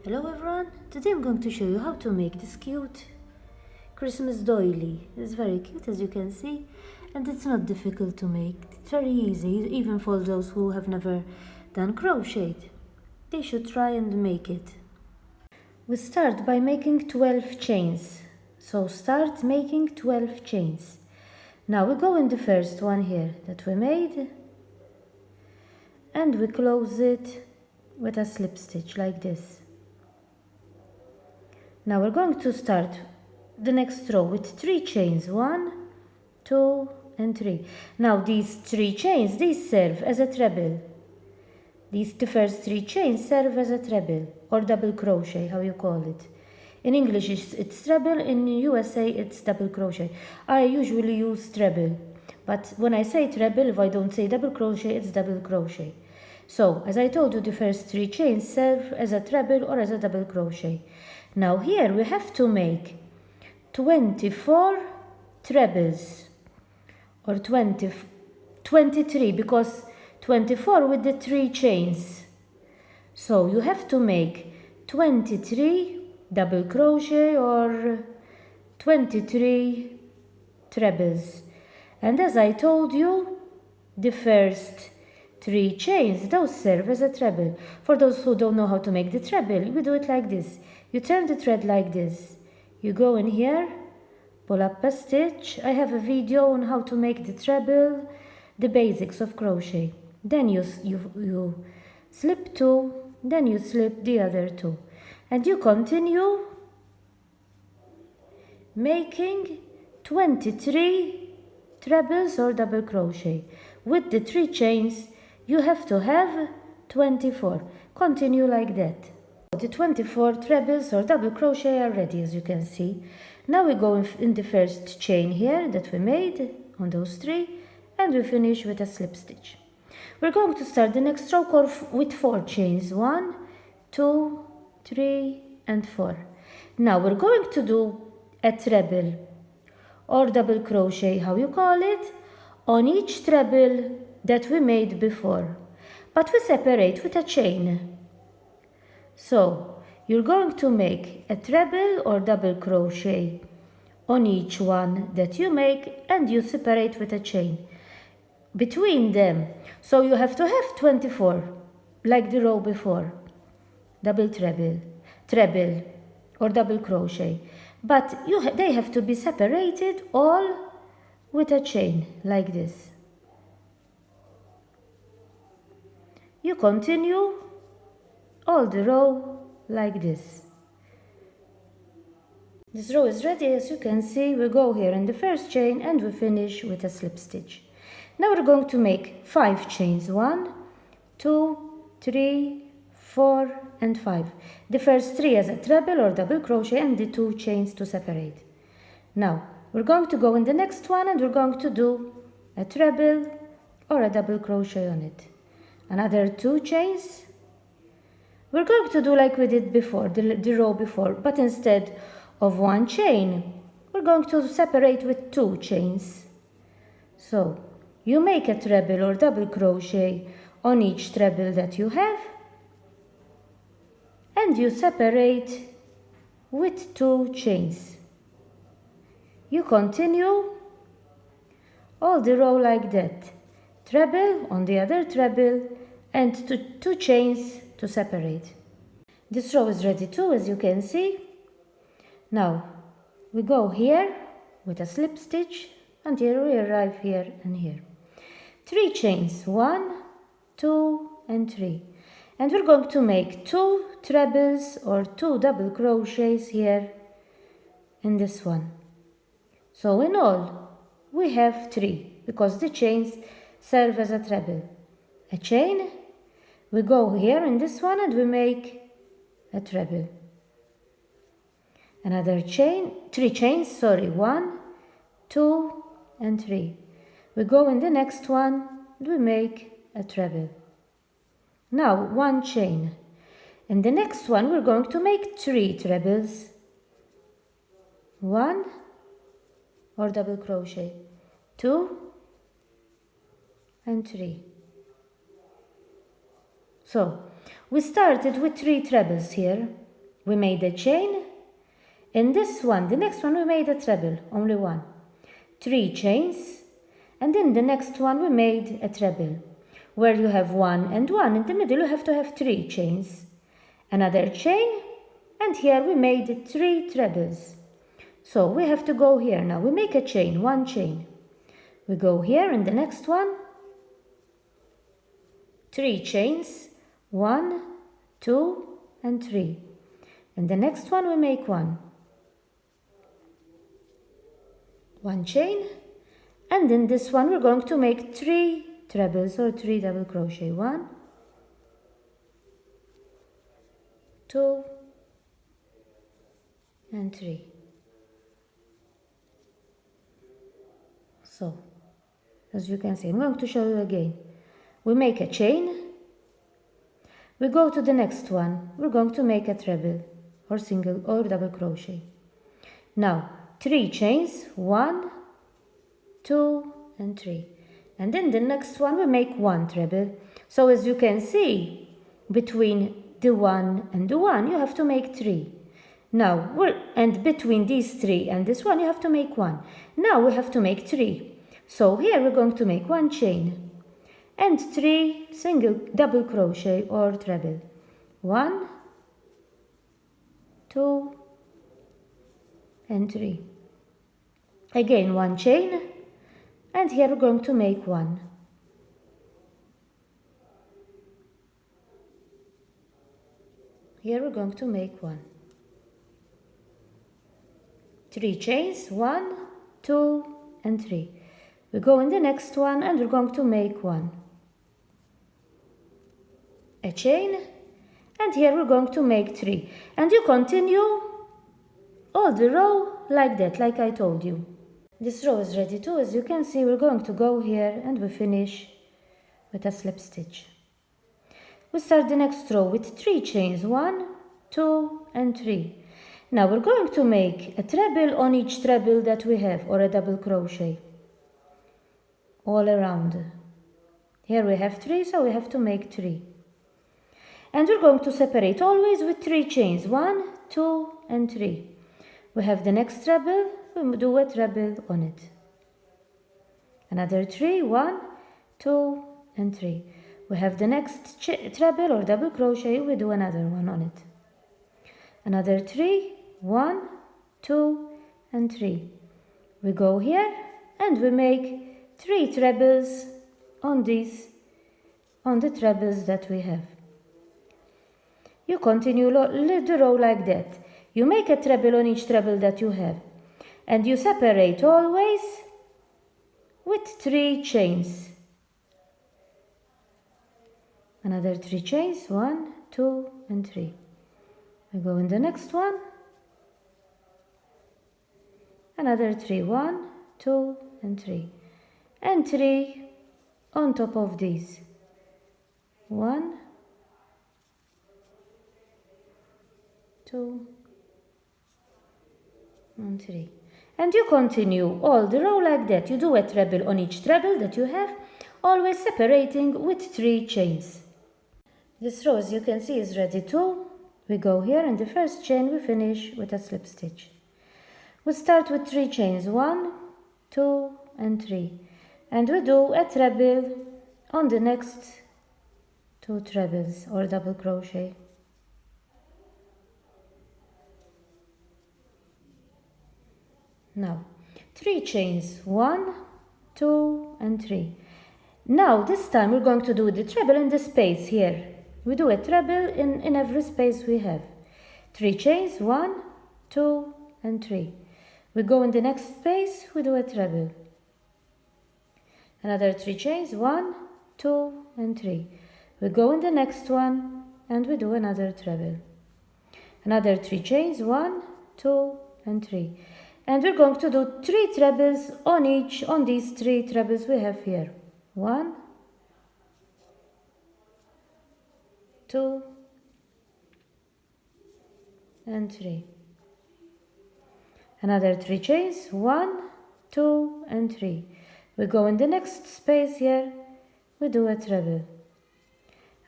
Hello everyone, today I'm going to show you how to make this cute Christmas doily. It's very cute as you can see, and it's not difficult to make. It's very easy, even for those who have never done crochet. They should try and make it. We start by making 12 chains. So start making 12 chains. Now we go in the first one here that we made and we close it with a slip stitch like this. Now we're going to start the next row with 3 chains, 1, 2 and 3. Now these 3 chains, these serve as a treble. The first 3 chains serve as a treble or double crochet, how you call it. In English it's treble, in USA it's double crochet. I usually use treble, but when I say treble, if I don't say double crochet, it's double crochet. So, as I told you, the first 3 chains serve as a treble or as a double crochet. Now here we have to make 24 trebles or 23 because 24 with the 3 chains. So you have to make 23 double crochet or 23 trebles. And as I told you, the first 3 chains, those serve as a treble. For those who don't know how to make the treble, we do it like this. You turn the thread like this. You go in here, pull up a stitch. I have a video on how to make the treble, the basics of crochet. Then you slip 2, then you slip the other 2. And you continue making 23 trebles or double crochet. With the 3 chains, you have to have 24. Continue like that. The 24 trebles or double crochet are ready, as you can see. Now we go in the first chain here that we made on those 3 and we finish with a slip stitch. We're going to start the next row with 4 chains. 1, 2, 3 and 4. Now we're going to do a treble or double crochet, how you call it, on each treble that we made before, but we separate with a chain. So you're going to make a treble or double crochet on each one that you make and you separate with a chain between them. So you have to have 24 like the row before, double treble or double crochet, but they have to be separated all with a chain like this. You continue all the row like this. This row is ready, as you can see. We go here in the first chain and we finish with a slip stitch. Now we're going to make 5 chains. 1, 2, 3, 4 and 5. The first 3 as a treble or double crochet and the 2 chains to separate. Now we're going to go in the next one and we're going to do a treble or a double crochet on it. Another 2 chains. We're going to do like we did before, the row before, but instead of 1 chain, we're going to separate with 2 chains. So you make a treble or double crochet on each treble that you have, and you separate with 2 chains. You continue all the row like that. Treble on the other treble and 2 chains to separate. This row is ready too, as you can see. Now we go here with a slip stitch until we arrive here and here. 3 chains, 1, 2 and 3. And we're going to make 2 trebles or 2 double crochets here in this one. So in all we have 3 because the chains serve as a treble. A chain, we go here in this one and we make a treble. Another chain, 3 chains, 1, 2 and 3. We go in the next one and we make a treble. Now 1 chain. In the next one we're going to make 3 trebles. 1 or double crochet, 2 and 3. So we started with 3 trebles here. we made a chain. In this one, the next one, we made a treble, only one. 3 chains, and in the next one we made a treble. Where you have 1 and 1 in the middle, you have to have 3 chains. Another chain, and here we made 3 trebles. So we have to go here now. We make a chain, 1 chain. We go here in the next one, 3 chains, 1, 2, and 3. In the next one we make 1 chain, and in this one we're going to make 3 trebles or 3 double crochet. 1, 2, and 3. So, as you can see, I'm going to show you again. We make a chain, we go to the next one, we're going to make a treble or single or double crochet. Now, 3 chains, 1, 2, and 3. And then the next one we make 1 treble. So as you can see, between the 1 and the 1 you have to make 3. Now, and between these 3 and this one you have to make 1. Now we have to make 3. So here we're going to make 1 chain and 3 single double crochet or treble. 1, 2, and 3. Again 1 chain, and here we're going to make 1. Here we're going to make 1. 3 chains, 1, 2, and 3. We go in the next one and we're going to make 1. A chain, and here we're going to make 3. And you continue all the row like that, like I told you. This row is ready too. As you can see, we're going to go here and we finish with a slip stitch. We start the next row with 3 chains, 1, 2, and 3. Now we're going to make a treble on each treble that we have, or a double crochet all around. Here we have 3, so we have to make 3. And we're going to separate always with 3 chains, 1, 2, and 3. We have the next treble, we do a treble on it. Another 3, 1, 2, and 3. We have the next treble or double crochet, we do another one on it. Another 3, 1, 2, and 3. We go here and we make 3 trebles on the trebles that we have. You continue the row like that. You make a treble on each treble that you have, and you separate always with 3 chains. Another 3 chains, 1, 2, and 3. We go in the next one. Another 3, 1, 2, and 3. And 3 on top of these. 1, 2, and 3. And you continue all the row like that. You do a treble on each treble that you have, always separating with 3 chains. This row, as you can see, is ready too. We go here in the first chain, we finish with a slip stitch. We start with 3 chains, 1, 2, and 3. And we do a treble on the next 2 trebles or double crochet. Now, 3 chains, 1, 2, and 3. Now, this time we're going to do the treble in the space here. We do a treble in every space we have. 3 chains, 1, 2, and 3. We go in the next space, we do a treble. Another 3 chains, 1, 2, and 3. We go in the next one and we do another treble. Another 3 chains, 1, 2, and 3. And we're going to do 3 trebles on these 3 trebles we have here. 1, 2, and 3. Another 3 chains, 1, 2, and 3. We go in the next space here, we do a treble.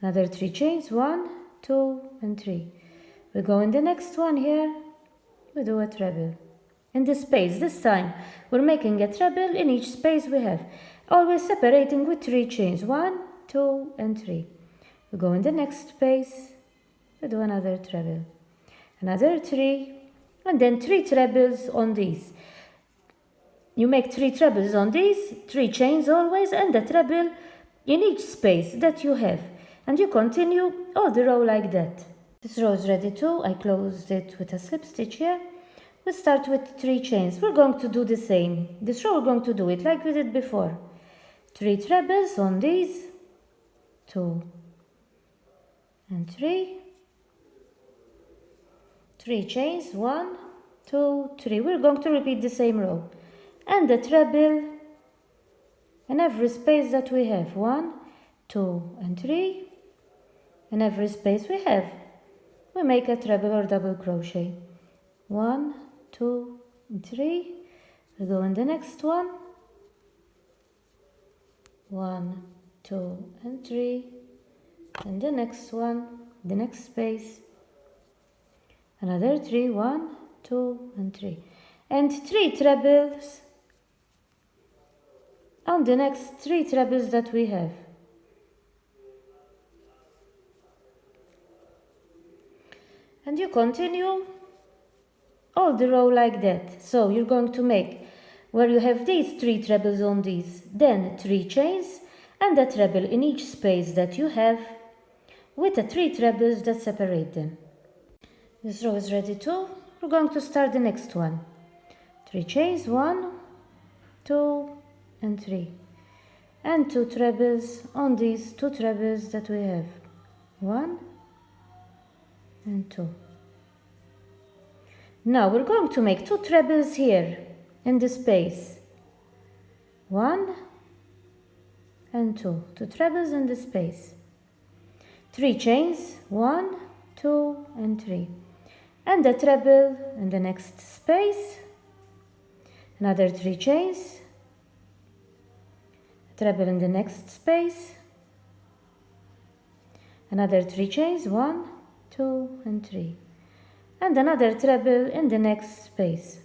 Another 3 chains, 1, 2, and 3. We go in the next one here, we do a treble. In the space, this time, we're making a treble in each space we have, always separating with 3 chains, 1, 2, and 3. We go in the next space, we do another treble, another 3, and then 3 trebles on these. You make 3 trebles on these, 3 chains always, and a treble in each space that you have. And you continue all the row like that. This row is ready too. I closed it with a slip stitch here. We start with 3 chains. We're going to do the same. This row we're going to do it like we did before. 3 trebles on these, 2 and 3. 3 chains, 1, 2, 3. We're going to repeat the same row. And the treble in every space that we have. 1, 2, and 3. In every space we have, we make a treble or double crochet. 1, 2, and 3. We go in the next one. 1, 2, and 3. And the next one, the next space. Another 3, 1, 2, and 3. And 3 trebles on the next 3 trebles that we have. And you continue all the row like that. So you're going to make, where you have these 3 trebles on these, then 3 chains and a treble in each space that you have with the 3 trebles that separate them. This row is ready too. We're going to start the next one. 3 chains, 1, 2, and 3. And 2 trebles on these 2 trebles that we have. 1 and 2. Now we're going to make 2 trebles here in the space. 1 and 2. 2 trebles in the space. 3 chains, 1, 2, and 3. And a treble in the next space. Another 3 chains. A treble in the next space. Another 3 chains, 1, 2, and 3. And another treble in the next space.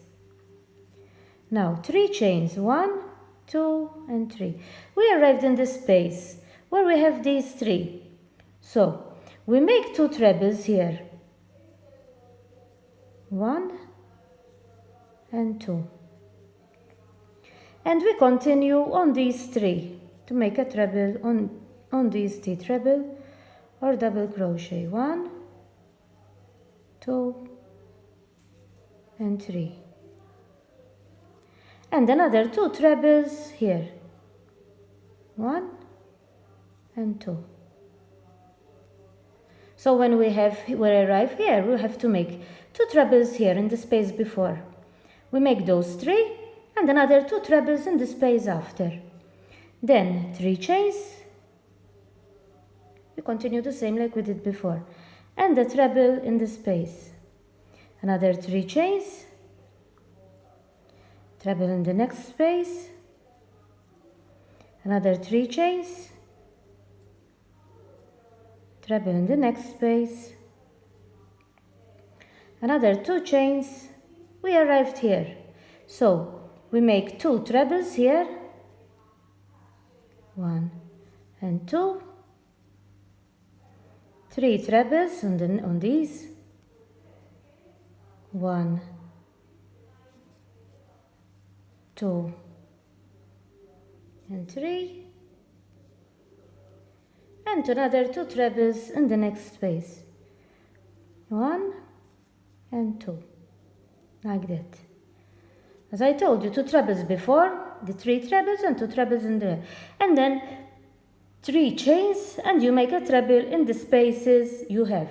Now 3 chains, 1, 2, and 3. We arrived in the space where we have these 3. So we make 2 trebles here. 1 and 2. And we continue on these 3 to make a treble on these 3 treble or double crochet. 1, 2, and 3. And another 2 trebles here. 1 and 2. So when we arrive here, we have to make 2 trebles here in the space before. We make those 3 and another 2 trebles in the space after. Then 3 chains. We continue the same like we did before. And a treble in the space. Another 3 chains. Treble in the next space. Another 3 chains. Treble in the next space. Another 2 chains. We arrived here. So we make 2 trebles here. 1 and 2. 3 trebles on these. 1, 2, and 3. And another 2 trebles in the next space. 1 and 2. Like that. As I told you, 2 trebles before, the 3 trebles and 2 trebles in there. And then 3 chains and you make a treble in the spaces you have.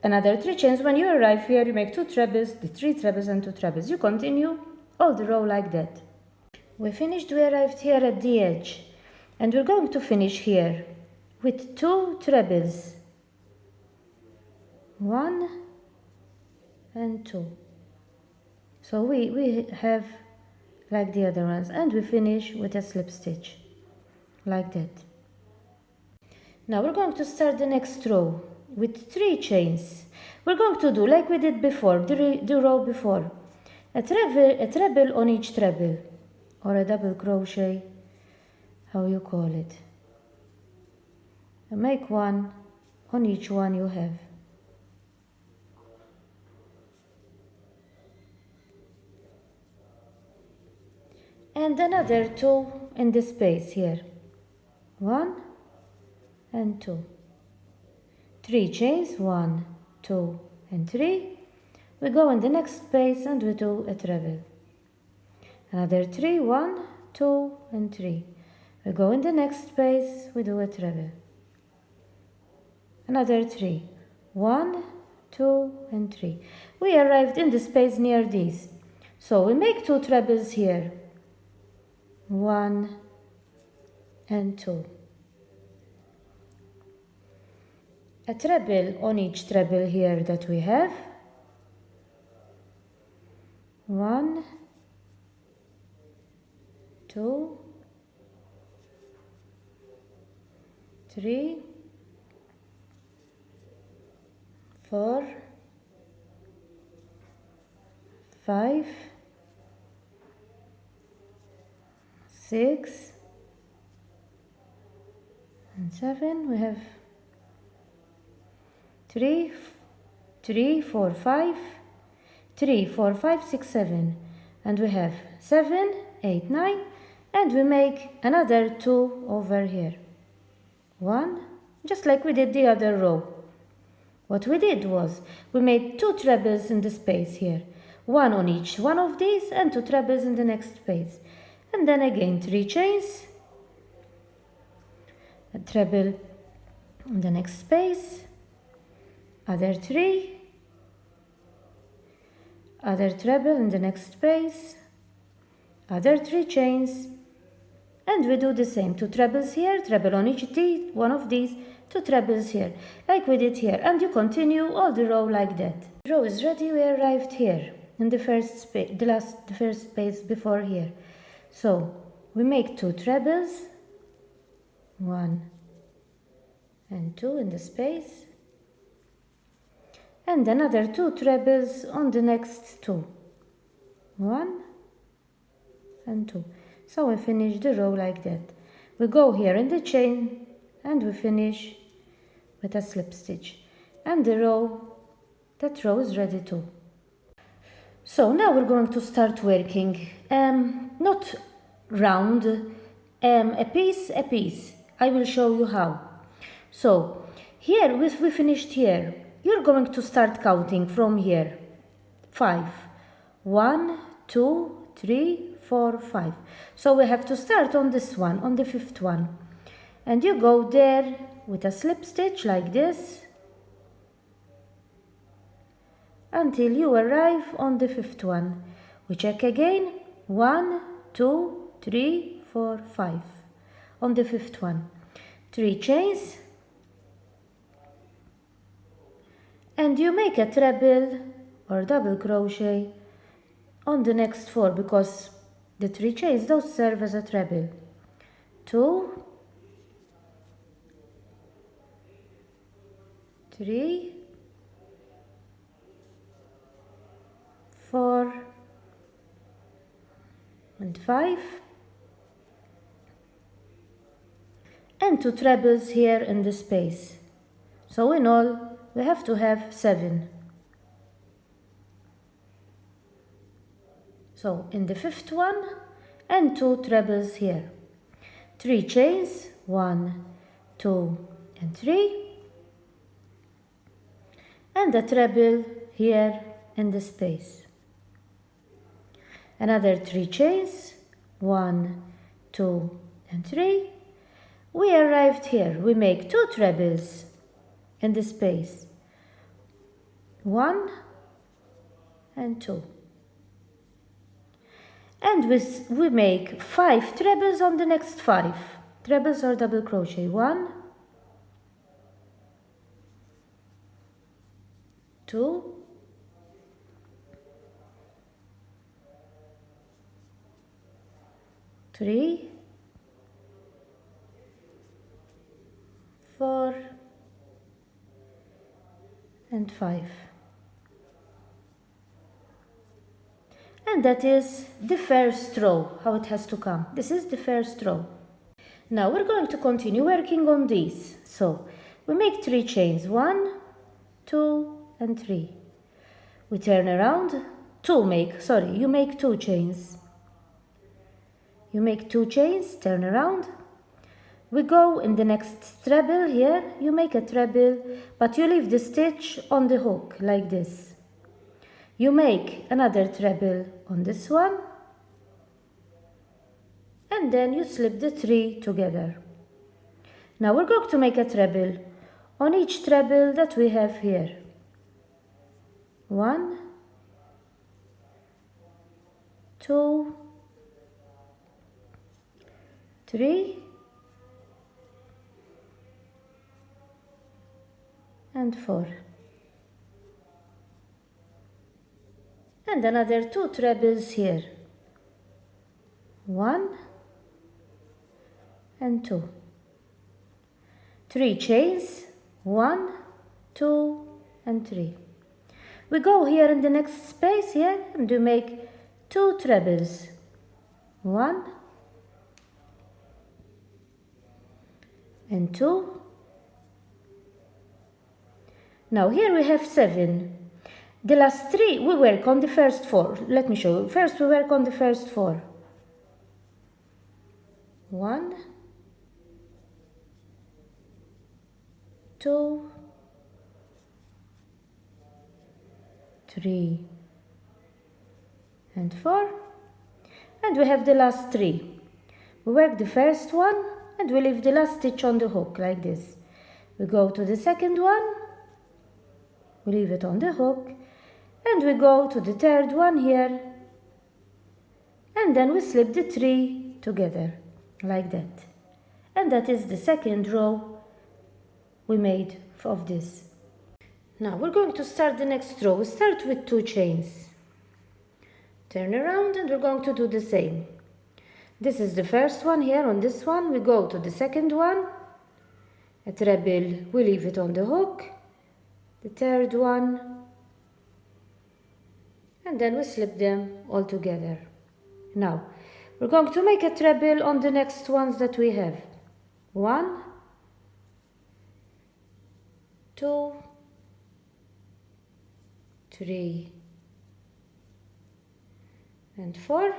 Another 3 chains. When you arrive here, you make 2 trebles, the 3 trebles and 2 trebles. You continue all the row like that. We finished, we arrived here at the edge. And we're going to finish here with 2 trebles. 1 and 2. So we have like the other ones. And we finish with a slip stitch. Like that. Now we're going to start the next row. with 3 chains. We're going to do like we did before, the row before. A treble on each treble, or a double crochet, how you call it. And make one on each one you have. And another 2 in the space here. 1 and 2. 3 chains, 1, 2 and 3. We go in the next space and we do a treble. Another 3, 1, 2 and 3. We go in the next space, we do a treble. Another 3, 1, 2 and 3. We arrived in the space near these. So we make 2 trebles here. 1 and 2. A treble on each treble here that we have. 1, 2, 3, 4, 5, 6 and 7. We have 3, 4, 5, 3, 4, 5, 6, 7. And we have 7, 8, 9. And we make another 2 over here. 1, just like we did the other row. What we did was, we made 2 trebles in the space here. 1 on each one of these and 2 trebles in the next space. And then again 3 chains. A treble in the next space. Other 3. Other treble in the next space. Other 3 chains. And we do the same. 2 trebles here, treble on each one of these, 2 trebles here, like we did here. And you continue all the row like that. The row is ready. We arrived here in the first space, the first space before here. So we make 2 trebles, 1 and 2 in the space, and another 2 trebles on the next 2, 1 and 2. So we finish the row like that. We go here in the chain and we finish with a slip stitch, and that row is ready too. So now we're going to start working, not round, a piece. I will show you how. So here, if we finished here, you're going to start counting from here. 5. 1, 2, 3, 4, 5. So we have to start on this one, on the 5th one. And you go there with a slip stitch like this until you arrive on the 5th one. We check again. 1, 2, 3, 4, 5. On the 5th one. 3 chains. And you make a treble or double crochet on the next 4, because the 3 chains, those serve as a treble. 2, 3, 4 and 5, and 2 trebles here in the space. So in all we have to have 7. So in the 5th one, and 2 trebles here. 3 chains, 1, 2 and 3, and a treble here in the space. Another 3 chains, 1, 2 and 3. We arrived here. We make 2 trebles in the space. 1 and 2. And we make 5 trebles on the next 5. Trebles or double crochet. 1, 2, 3, 4, and 5. And that is the first row, how it has to come. This is the first row. Now we're going to continue working on these. So we make 3 chains, 1, 2 and 3. We turn around, you make 2 chains. You make 2 chains, turn around. We go in the next treble here, you make a treble, but you leave the stitch on the hook like this. You make another treble on this one, and then you slip the 3 together. Now we're going to make a treble on each treble that we have here. 1, 2, 3, and 4. And another 2 trebles here. 1 and 2. 3 chains, 1, 2 and 3. We go here in the next space here and we make 2 trebles. 1 and 2. Now here we have 7. The last 3 we work on the first 4. Let me show you. First we work on the first 4. 1, 2, 3 and 4, and we have the last 3. We work the first one and we leave the last stitch on the hook like this. We go to the second one, we leave it on the hook, and we go to the third one here, and then we slip the 3 together like that. And that is the second row we made of this. Now we're going to start the next row. We start with 2 chains. Turn around and we're going to do the same. This is the first one here. On this one we go to the second one, a treble, we leave it on the hook, the third one, and then we slip them all together. Now we're going to make a treble on the next ones that we have. 1, 2, 3 and 4.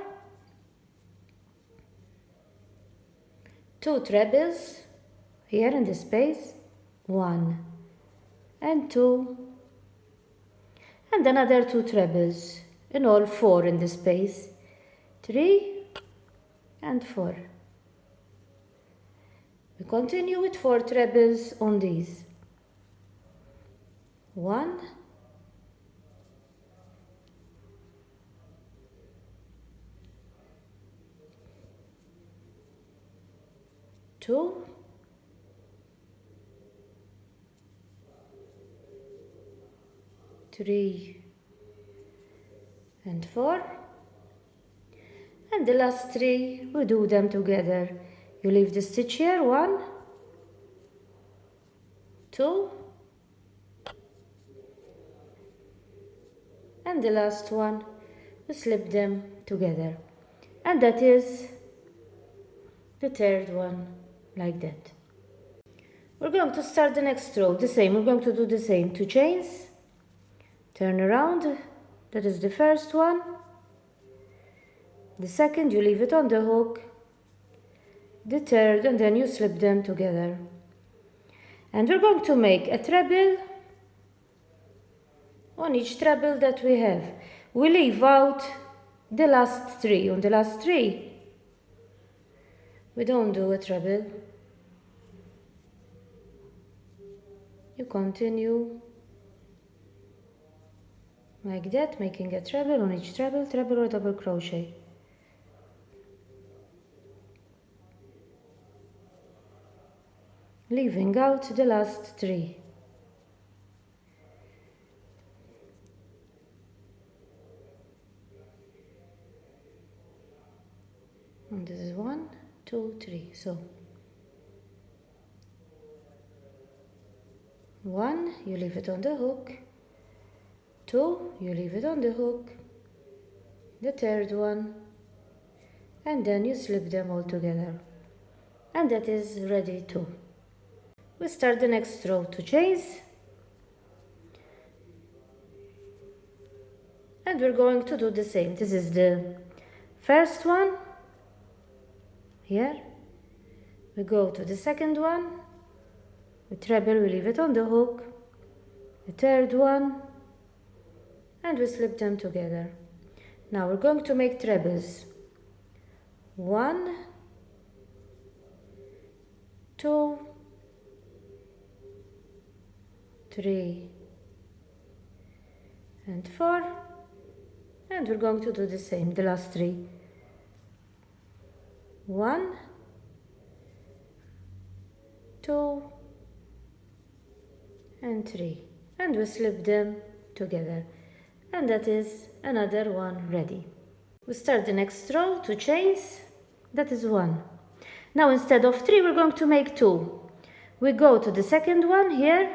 2 trebles here in the space, 1 and 2, and another 2 trebles, in all 4 in the space, 3 and 4. We continue with 4 trebles on these. 1, 2, 3 and 4, and the last 3 we do them together. You leave the stitch here, 1, 2, and the last one we slip them together, and that is the third one, like that. We're going to start the next row the same. We're going to do the same. 2 chains, turn around, that is the first one, the second you leave it on the hook, the third, and then you slip them together. And we're going to make a treble on each treble that we have. We leave out the last 3. On the last 3 we don't do a treble. You continue like that, making a treble on each treble, treble or double crochet. Leaving out the last 3. And this is 1, 2, 3. So 1, you leave it on the hook, 2, you leave it on the hook, the third one, and then you slip them all together, and that is ready too. We start the next row, 2 chains, and we're going to do the same. This is the first one here. We go to the second one, we treble, we leave it on the hook, the third one, and we slip them together. Now we're going to make trebles. 1, 2, 3, and 4, and we're going to do the same, the last 3. 1, 2, and 3, and we slip them together, and that is another one ready. We start the next row, 2 chains, that is 1. Now instead of 3 we're going to make 2. We go to the second one here,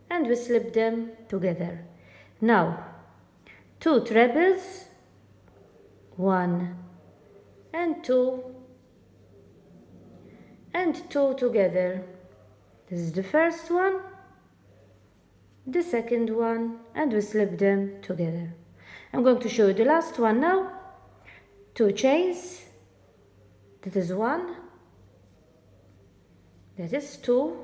and we slip them together. Now 2 trebles, 1 and 2 and 2 together. This is the first one, the second one, and we slip them together. I'm going to show you the last one now. 2 chains, that is 1, that is 2,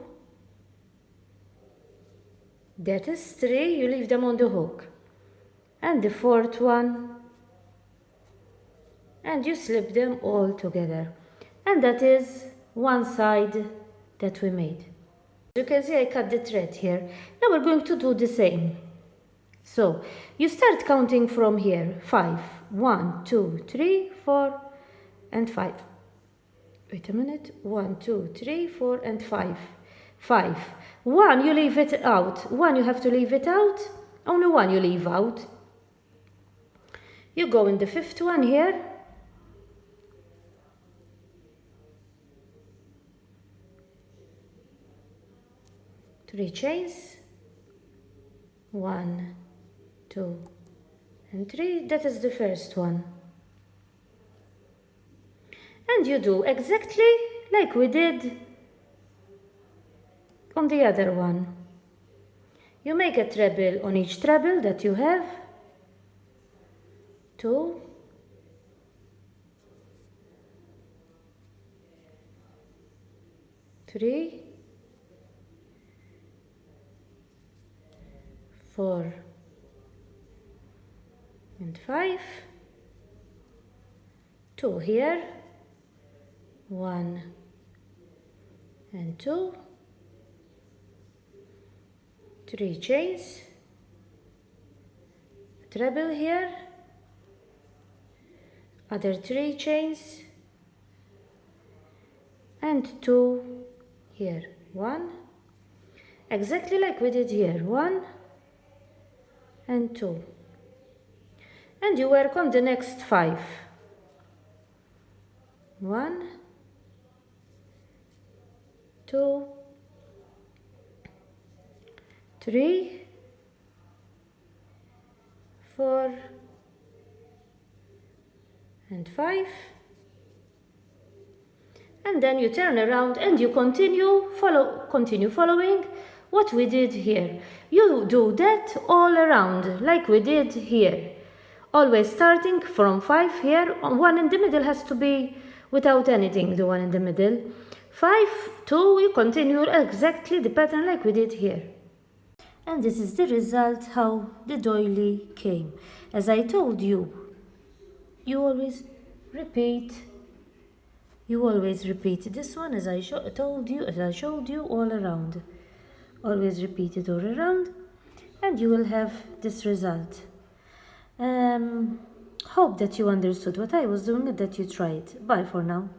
that is 3, you leave them on the hook, and the fourth one, and you slip them all together, and that is one side that we made. You can see I cut the thread here. Now we're going to do the same. So you start counting from here, 5, 1, 2, 3, 4, and 5. Wait a minute, 1, 2, 3, 4, and 5. 5. 1 you leave it out, 1 you have to leave it out, only 1 you leave out. You go in the fifth one here, three chains, 1, 2, and 3, that is the first one. And you do exactly like we did on the other one. You make a treble on each treble that you have, 2, 3, 4, and 5, 2 here, 1 and 2, 3 chains, treble here, other 3 chains, and 2 here, 1, exactly like we did here, 1 and 2, and you work on the next 5, 1, 2, 3, 4, and 5, and then you turn around and you continue following what we did here. You do that all around like we did here, always starting from 5 here. 1 in the middle has to be without anything, the one in the middle. 5, 2, you continue exactly the pattern like we did here. And this is the result, how the doily came. As I told you, you always repeat this one as I showed you all around. Always repeat it all around and you will have this result. Hope that you understood what I was doing and that you tried. Bye for now.